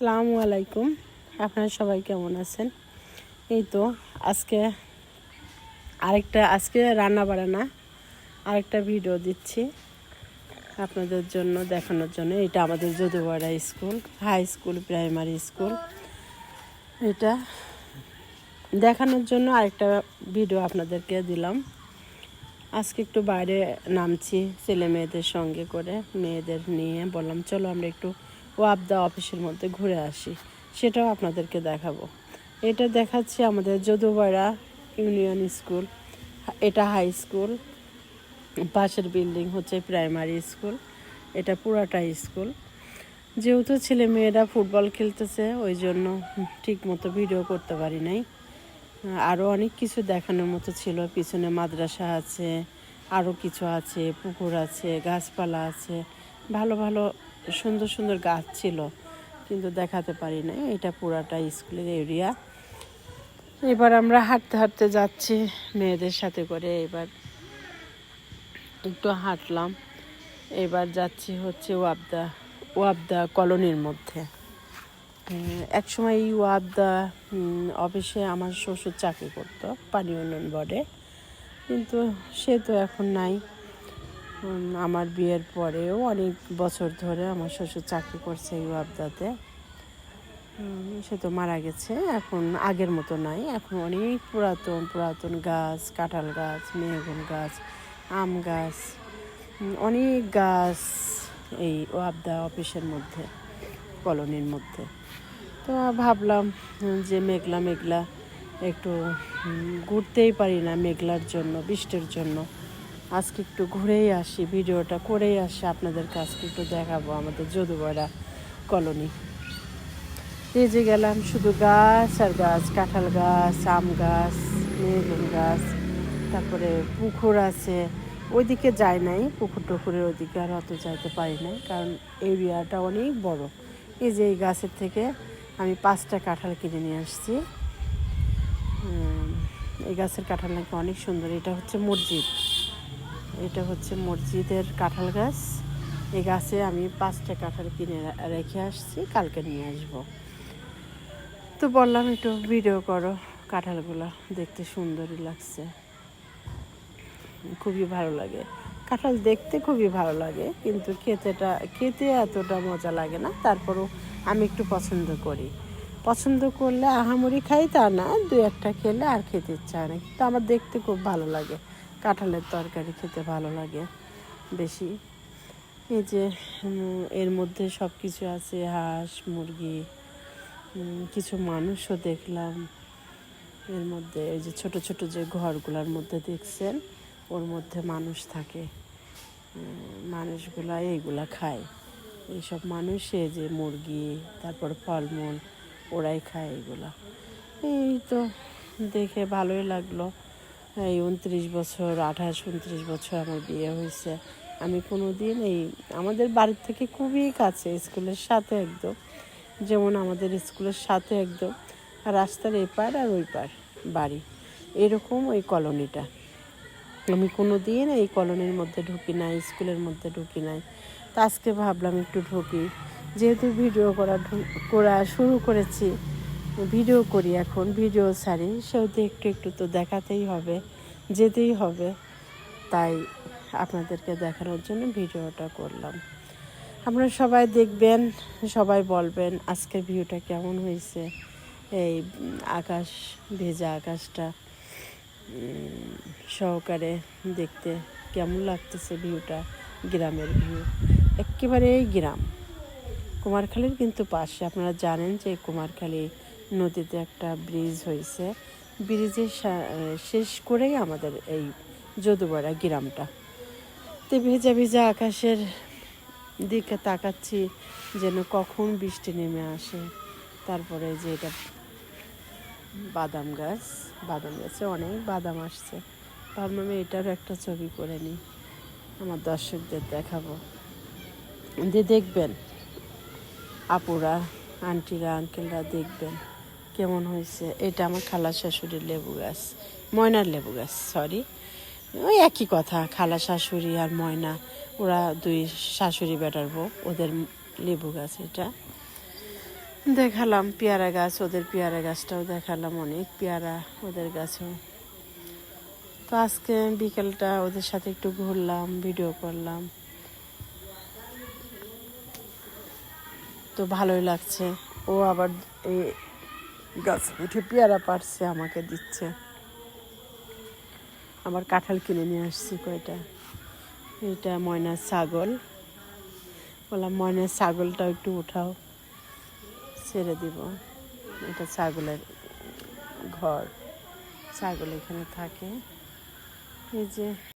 আসসালামু আলাইকুম। আপনারা সবাই কেমন আছেন? এই তো আজকে রান্না বান্না আরেকটা ভিডিও দিচ্ছি আপনাদের জন্য, দেখানোর জন্য। এটা আমাদের Jadupara school, high school, primary school. এটা দেখানোর জন্য আরেকটা ভিডিও আপনাদেরকে দিলাম। আজকে একটু বাইরে নামছি ছেলে মেয়েদের সঙ্গে করে, মেয়েদের নিয়ে বললাম চলো আমরা একটু ওয়াবদা অফিসের মধ্যে ঘুরে আসি, সেটাও আপনাদেরকে দেখাবো। এটা দেখাচ্ছি আমাদের যদুপাড়া ইউনিয়ন স্কুল, এটা হাই স্কুল, পাশের বিল্ডিং হচ্ছে প্রাইমারি স্কুল, এটা পুরাটা স্কুল। যেহেতু ছেলে মেয়েরা ফুটবল খেলতেছে ওই জন্য ঠিক মতো ভিডিও করতে পারি নাই। আরও অনেক কিছু দেখানোর মতো ছিল, পিছনে মাদ্রাসা আছে, আরও কিছু আছে, পুকুর আছে, গাছপালা আছে, ভালো ভালো সুন্দর সুন্দর গাছ ছিল, কিন্তু দেখাতে পারি না। এটা পুরাটা স্কুলের এরিয়া। এবার আমরা হাঁটতে হাঁটতে যাচ্ছি মেয়েদের সাথে করে। এবার একটু হাঁটলাম, এবার যাচ্ছি হচ্ছে ওয়াবদা কলোনির মধ্যে। একসময় এই ওয়াবদা অফিসে আমার শ্বশুর চাকরি করতো, পানি উন্নয়ন বোর্ডে, কিন্তু সে তো এখন নাই। আমার বিয়ের পরেও অনেক বছর ধরে আমার শ্বশুর চাকরি করছে এই ওয়াবদাতে। সে তো মারা গেছে, এখন আগের মতো নাই। এখন অনেক পুরাতন পুরাতন গাছ, কাঁঠাল গাছ, মেহগনি গাছ, আম গাছ, অনেক গাছ এই ওয়াবদা অফিসের মধ্যে, কলোনির মধ্যে। তো ভাবলাম যে মেঘলা মেঘলা একটু ঘুরতেই পারি না, মেঘলার জন্য, বৃষ্টির জন্য আজকে একটু ঘুরেই আসি, ভিডিওটা করেই আসি, আপনাদের কাছে একটু দেখাবো আমাদের যদুপাড়া কলোনি। এই যে গেলাম শুধু গাছ আর গাছ, কাঁঠাল গাছ, আম গাছ, মেহগনি গাছ, তারপরে পুকুর আছে। ওইদিকে যাই নাই, পুকুর টুকুরের ওইদিকে আর অত যাইতে পারি নাই, কারণ এরিয়াটা অনেক বড়। এই যে এই গাছের থেকে আমি 5টা কাঁঠাল কিনে নিয়ে আসছি। এই গাছের কাঁঠাল নাকি অনেক সুন্দর। এটা হচ্ছে মসজিদের কাঁঠাল গাছ। এই গাছে আমি 5টা কাঁঠাল কিনে রেখে আসছি, কালকে নিয়ে আসবো। তো বললাম একটু ভিডিও করো, কাঁঠালগুলো দেখতে সুন্দরই লাগছে, খুবই ভালো লাগে। কাঁঠাল দেখতে খুবই ভালো লাগে, কিন্তু খেতে এতটা মজা লাগে না। তারপরও আমি একটু পছন্দ করলে আহামরি খাই তা না, 2-1টা খেলে আর খেতে ইচ্ছা হয় না, কিন্তু আমার দেখতে খুব ভালো লাগে। কাঁঠালের তরকারি খেতে ভালো লাগে বেশি। এই যে এর মধ্যে সব কিছু আছে, হাঁস, মুরগি, কিছু মানুষও দেখলাম এর মধ্যে। এই যে ছোট ছোট যে ঘরগুলোর মধ্যে দেখছেন, ওর মধ্যে মানুষ থাকে। মানুষগুলা এইগুলা খায়, এইসব মানুষ, এই যে মুরগি, তারপর ফলমূল, ওরাই খায় এগুলা। এই তো দেখে ভালোই লাগলো। এই 28-29 বছর আমার বিয়ে হয়েছে, আমি কোনো দিন আমাদের বাড়ির থেকে খুবই কাছে, স্কুলের সাথে একদম, যেমন আমাদের স্কুলের সাথে একদম রাস্তার এপার আর ওই পার বাড়ি, এরকম ওই কলোনিটা। আমি কোনো দিন এই কলোনির মধ্যে ঢুকি নাই, স্কুলের মধ্যে ঢুকি নাই। তো আজকে ভাবলাম একটু ঢুকি, যেহেতু ভিডিও করা শুরু করেছি, ভিডিও করি, এখন ভিডিও ছাড়ি, সেহেতু একটু একটু তো দেখাতেই হবে, যেতেই হবে। তাই আপনাদেরকে দেখানোর জন্য ভিডিওটা করলাম। আপনারা সবাই দেখবেন, সবাই বলবেন আজকের ভিউটা কেমন হয়েছে। এই ভেজা আকাশটা সহকারে দেখতে কেমন লাগতেছে ভিউটা, গ্রামের ভিউ, একেবারেই গ্রাম। কুমারখালীর কিন্তু পাশে, আপনারা জানেন যে কুমারখালী নদীতে একটা ব্রিজ হয়েছে, ব্রিজের শেষ করেই আমাদের এই যদুপাড়া গ্রামটা। তো ভেজা ভেজা আকাশের দিকে তাকাচ্ছি, যেন কখন বৃষ্টি নেমে আসে। তারপরে যে এটা বাদাম গাছে অনেক বাদাম আসছে, ভাবলাম এটার একটা ছবি করে নিই, আমার দর্শকদের দেখাবো, দেখবেন আপুরা, আন্টিরা, আঙ্কেলরা দেখবেন কেমন হয়েছে। এটা আমার খালা শাশুড়ির লেবু গাছ, ময়নার লেবু গাছ, সরি, ওই একই কথা, খালা শাশুড়ি আর ময়না, ওরা দুই শাশুড়ি বেটার বউ, ওদের লেবু গাছ এটা। দেখালাম পেয়ারা গাছ, ওদের পেয়ারা গাছটাও দেখালাম, অনেক পেয়ারা ওদের গাছেও। তো আজকে বিকেলটা ওদের সাথে একটু ঘুরলাম, ভিডিও করলাম, তো ভালোই লাগছে। ও আবার এই গাছ উঠে পেয়ারা পাড়ছে, আমাকে দিচ্ছে। আবার কাঁঠাল কিনে নিয়ে আসছি কয়টা। এটা ময়নার ছাগল, বললাম ময়নার ছাগলটাও একটু উঠাও, ছেড়ে দিব। এটা ছাগলের ঘর, ছাগল এখানে থাকে। এই যে